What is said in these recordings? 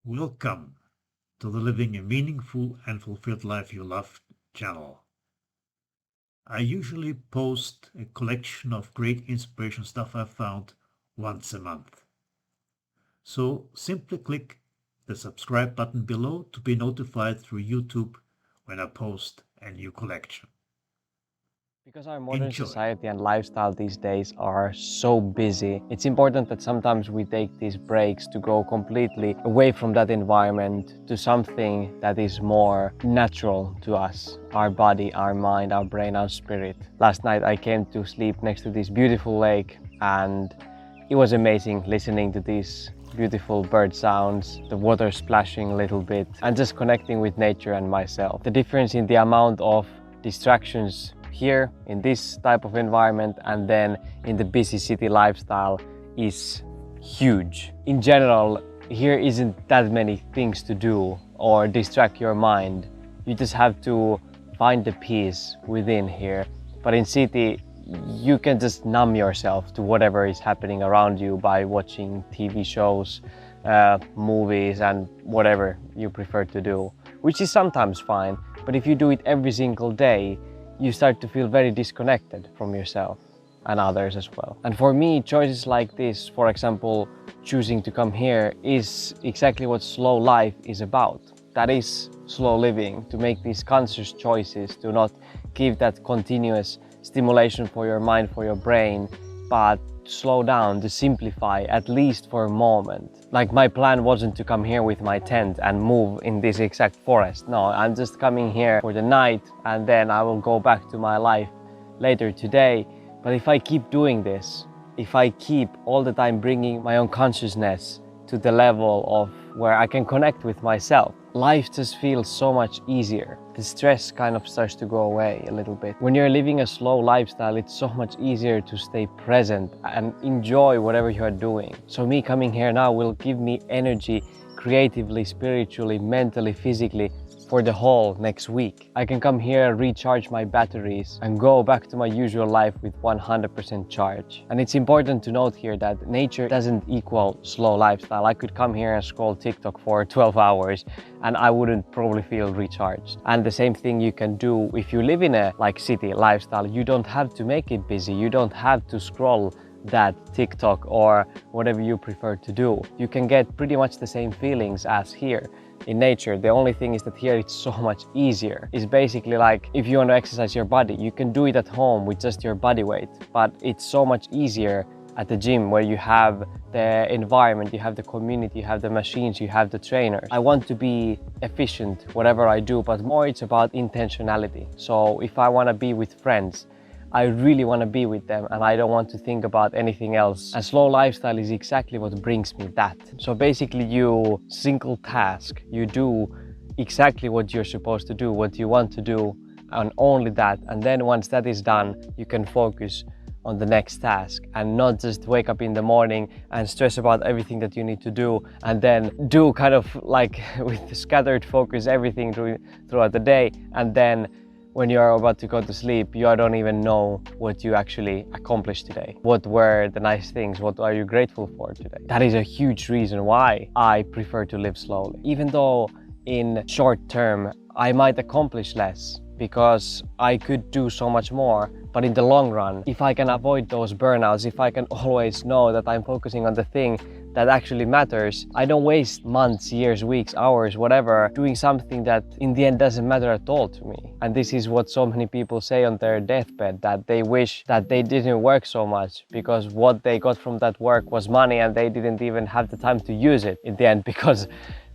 Welcome to the Living a Meaningful and Fulfilled Life You Love channel. I usually post a collection of great inspiration stuff I've found once a month. So simply click the subscribe button below to be notified through YouTube when I post a new collection. Because our modern Enjoy! society and lifestyle these days are so busy, it's important that sometimes we take these breaks to go completely away from that environment to something that is more natural to us, our body, our mind, our brain, our spirit. Last night I came to sleep next to this beautiful lake and it was amazing listening to these beautiful bird sounds, the water splashing a little bit, and just connecting with nature and myself. The difference in the amount of distractions here in this type of environment and then in the busy city lifestyle is huge. In general, here isn't that many things to do or distract your mind. You just have to find the peace within here. But in city, you can just numb yourself to whatever is happening around you by watching TV shows, movies and whatever you prefer to do, which is sometimes fine. But if you do it every single day, you start to feel very disconnected from yourself and others as well. And for me, choices like this, for example, choosing to come here, is exactly what slow life is about. That is slow living, to make these conscious choices, to not give that continuous stimulation for your mind, for your brain, but slow down, to simplify, at least for a moment. Like, my plan wasn't to come here with my tent and move in this exact forest. No, I'm just coming here for the night and then I will go back to my life later today. But if I keep doing this, if I keep all the time bringing my own consciousness to the level of where I can connect with myself, life just feels so much easier. The stress kind of starts to go away a little bit. When you're living a slow lifestyle, it's so much easier to stay present and enjoy whatever you're doing. So me coming here now will give me energy creatively, spiritually, mentally, physically, for the whole next week. I can come here, recharge my batteries and go back to my usual life with 100% charge. And it's important to note here that nature doesn't equal slow lifestyle. I could come here and scroll TikTok for 12 hours and I wouldn't probably feel recharged. And the same thing you can do if you live in a city lifestyle. You don't have to make it busy. You don't have to scroll that TikTok or whatever you prefer to do. You can get pretty much the same feelings as here in nature. The only thing is that here it's so much easier. It's basically like if you want to exercise your body, you can do it at home with just your body weight, but it's so much easier at the gym where you have the environment, you have the community, you have the machines, you have the trainers. I want to be efficient whatever I do, but more it's about intentionality. So if I want to be with friends, I really want to be with them and I don't want to think about anything else. And slow lifestyle is exactly what brings me that. So basically you single task, you do exactly what you're supposed to do, what you want to do, and only that. And then once that is done, you can focus on the next task and not just wake up in the morning and stress about everything that you need to do and then do kind of like with scattered focus everything throughout the day, and then when you're about to go to sleep, you don't even know what you actually accomplished today. What were the nice things? What are you grateful for today? That is a huge reason why I prefer to live slowly. Even though in short term, I might accomplish less because I could do so much more. But in the long run, if I can avoid those burnouts, if I can always know that I'm focusing on the thing that actually matters, I don't waste months, years, weeks, hours, whatever, doing something that in the end doesn't matter at all to me. And this is what so many people say on their deathbed, that they wish that they didn't work so much because what they got from that work was money and they didn't even have the time to use it in the end because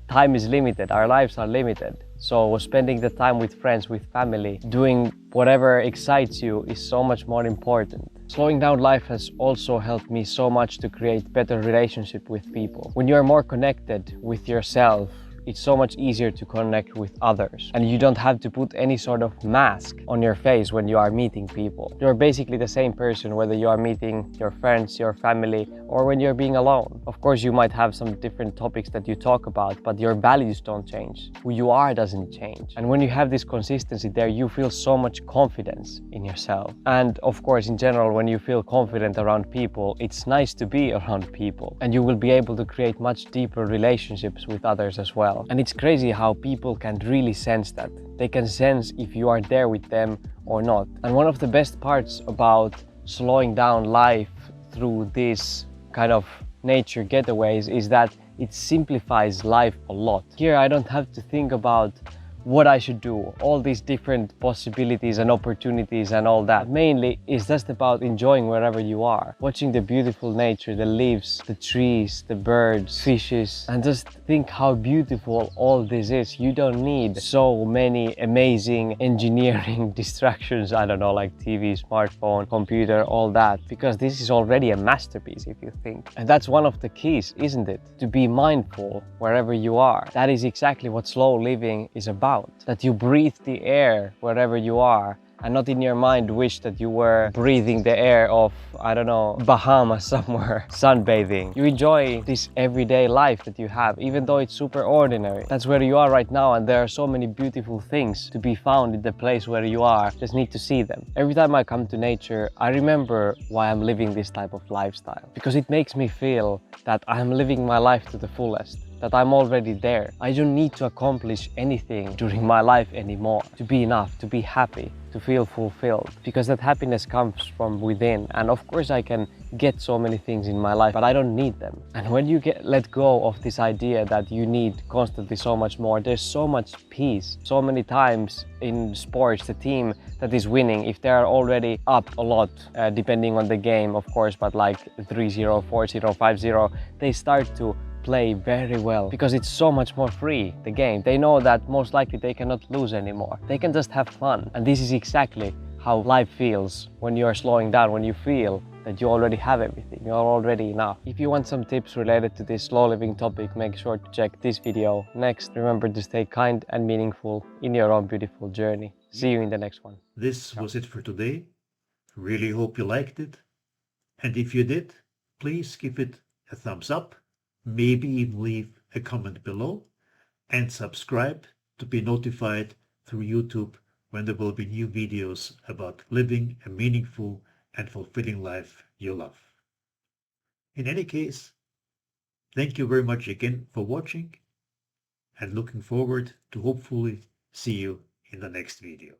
time is limited, our lives are limited. So spending the time with friends, with family, doing whatever excites you is so much more important. Slowing down life has also helped me so much to create better relationship with people. When you're more connected with yourself, it's so much easier to connect with others. And you don't have to put any sort of mask on your face when you are meeting people. You're basically the same person whether you are meeting your friends, your family, or when you're being alone. Of course, you might have some different topics that you talk about, but your values don't change. Who you are doesn't change. And when you have this consistency there, you feel so much confidence in yourself. And of course, in general, when you feel confident around people, it's nice to be around people, and you will be able to create much deeper relationships with others as well. And it's crazy how people can really sense that. They can sense if you are there with them or not. And one of the best parts about slowing down life through this kind of nature getaways is that it simplifies life a lot. Here I don't have to think about what I should do, all these different possibilities and opportunities and all that. Mainly it's just about enjoying wherever you are, watching the beautiful nature, the leaves, the trees, the birds, fishes, and just think how beautiful all this is. You don't need so many amazing engineering distractions, I don't know, like TV, smartphone, computer, all that, because this is already a masterpiece if you think. And that's one of the keys, isn't it? To be mindful wherever you are. That is exactly what slow living is about. That you breathe the air wherever you are, and not in your mind wish that you were breathing the air of, I don't know, Bahamas somewhere, sunbathing. You enjoy this everyday life that you have, even though it's super ordinary. That's where you are right now, and there are so many beautiful things to be found in the place where you are. Just need to see them. Every time I come to nature, I remember why I'm living this type of lifestyle, because it makes me feel that I'm living my life to the fullest, that I'm already there. I don't need to accomplish anything during my life anymore to be enough, to be happy, to feel fulfilled, because that happiness comes from within. And of course I can get so many things in my life, but I don't need them. And when you let go of this idea that you need constantly so much more, there's so much peace. So many times in sports, the team that is winning, if they are already up a lot, depending on the game of course, but like 3-0, 4-0, 5-0, they start to play very well because it's so much more free, the game. They know that most likely they cannot lose anymore. They can just have fun. And this is exactly how life feels when you are slowing down, when you feel that you already have everything, you're already enough. If you want some tips related to this slow living topic, make sure to check this video next. Remember to stay kind and meaningful in your own beautiful journey. See you in the next one. This was it for today. Really hope you liked it. And if you did, please give it a thumbs up, maybe even leave a comment below, and subscribe to be notified through YouTube when there will be new videos about living a meaningful and fulfilling life you love. In any case, thank you very much again for watching, and looking forward to hopefully see you in the next video.